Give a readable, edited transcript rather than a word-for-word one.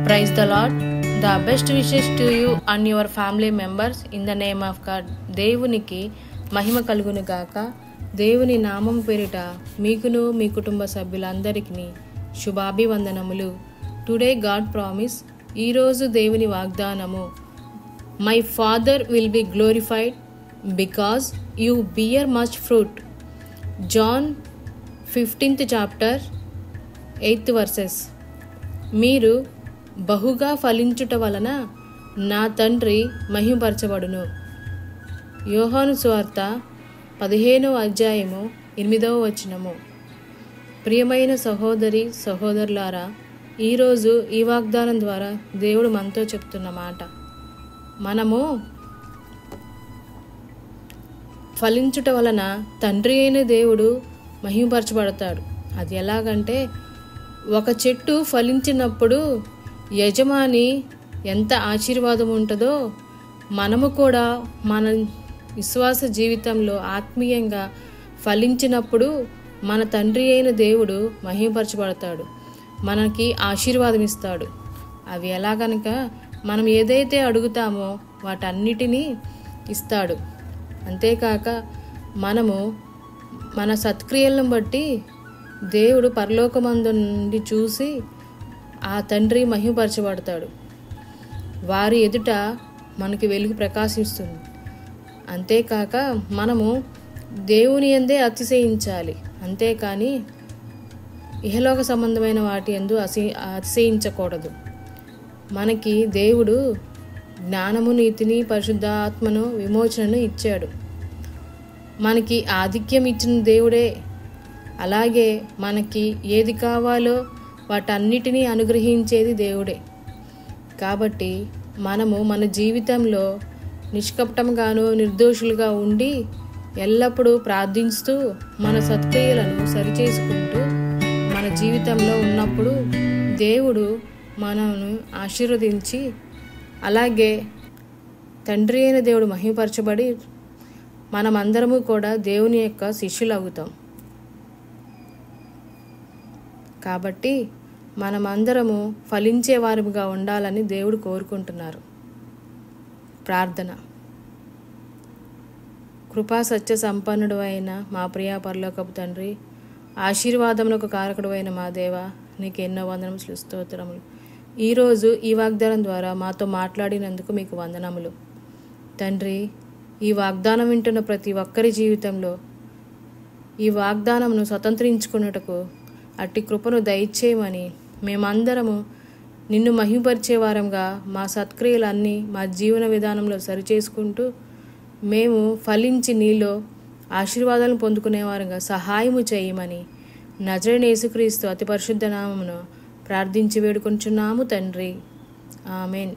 Praise the Lord. The best wishes to you and your family members in the name of God. దేవునికి మహిమ కలుగును గాక. దేవుని నామం పేరిట మీకును మీ కుటుంబ సభ్యులందరికీ శుభాభివందనములు. టుడే గాడ్ ప్రామిస్, ఈరోజు దేవుని వాగ్దానము, my father will be glorified because you bear much fruit. John 15th chapter 8th verses. మీరు బహుగా ఫలించుట వలన నా తండ్రి మహిమపరచబడును. యోహాను సువార్త 15వ అధ్యాయము 8వ వచనము. ప్రియమైన సహోదరి సహోదరులారా, ఈరోజు ఈ వాగ్దానం ద్వారా దేవుడు మనతో చెప్తున్న మాట, మనము ఫలించుట వలన తండ్రి అయిన దేవుడు మహిమపరచబడతాడు. అది ఎలాగంటే, ఒక చెట్టు ఫలించినప్పుడు యజమాని ఎంత ఆశీర్వాదం ఉంటుందో, మనము కూడా మన విశ్వాస జీవితంలో ఆత్మీయంగా ఫలించినప్పుడు మన తండ్రి అయిన దేవుడు మహిమపరచబడతాడు, మనకి ఆశీర్వాదం ఇస్తాడు. అవి ఎలాగనక, మనం ఏదైతే అడుగుతామో వాటన్నిటినీ ఇస్తాడు. అంతేకాక మనము మన సత్క్రియలను బట్టి దేవుడు పరలోకమందు నుండి చూసి ఆ తండ్రి మహిమపరచబడతాడు. వారి ఎదుట మనకి వెలుగు ప్రకాశిస్తుంది. అంతేకాక మనము దేవుని యందే అతిశయించాలి, అంతేకాని ఇహలోక సంబంధమైన వాటి యందు అతిశయించకూడదు. మనకి దేవుడు జ్ఞానము, నీతిని, పరిశుద్ధాత్మను, విమోచనను ఇచ్చాడు. మనకి ఆధిక్యం ఇచ్చిన దేవుడే. అలాగే మనకి ఏది కావాలో వాటన్నిటినీ అనుగ్రహించేది దేవుడే. కాబట్టి మనము మన జీవితంలో నిష్కపటంగాను నిర్దోషులుగా ఉండి ఎల్లప్పుడూ ప్రార్థిస్తూ మన సత్క్రియలను సరిచేసుకుంటూ మన జీవితంలో ఉన్నప్పుడు దేవుడు మనను ఆశీర్వదించి, అలాగే తండ్రి అయిన దేవుడు మహిమపరచబడి మనమందరము కూడా దేవుని యొక్క శిష్యులు అవుతాం. కాబట్టి మనమందరము ఫలించే వారిగా ఉండాలని దేవుడు కోరుకుంటున్నారు. ప్రార్థన. కృపా సత్య సంపన్నుడు అయిన మా ప్రియ పరలోకపు తండ్రి, ఆశీర్వాదములకు కారకుడు అయిన మా దేవ, నీకు ఎన్నో వందనములు, స్తోత్రములు. ఈరోజు ఈ వాగ్దానం ద్వారా మాతో మాట్లాడినందుకు మీకు వందనములు తండ్రి. ఈ వాగ్దానం వింటున్న ప్రతి ఒక్కరి జీవితంలో ఈ వాగ్దానమును స్వతంత్రించుకున్నటకు అట్టి కృపను దయచేయమని, మేమందరము నిన్ను మహిమపరిచే వారంగా మా సత్క్రియలన్నీ మా జీవన విధానంలో సరిచేసుకుంటూ మేము ఫలించి నీలో ఆశీర్వాదాలను పొందుకునే వారంగా సహాయము చేయమని నజరేయుడైన యేసుక్రీస్తు అతి పరిశుద్ధ నామమున ప్రార్థించి వేడుకొంచున్నాము తండ్రి. ఆమేన్.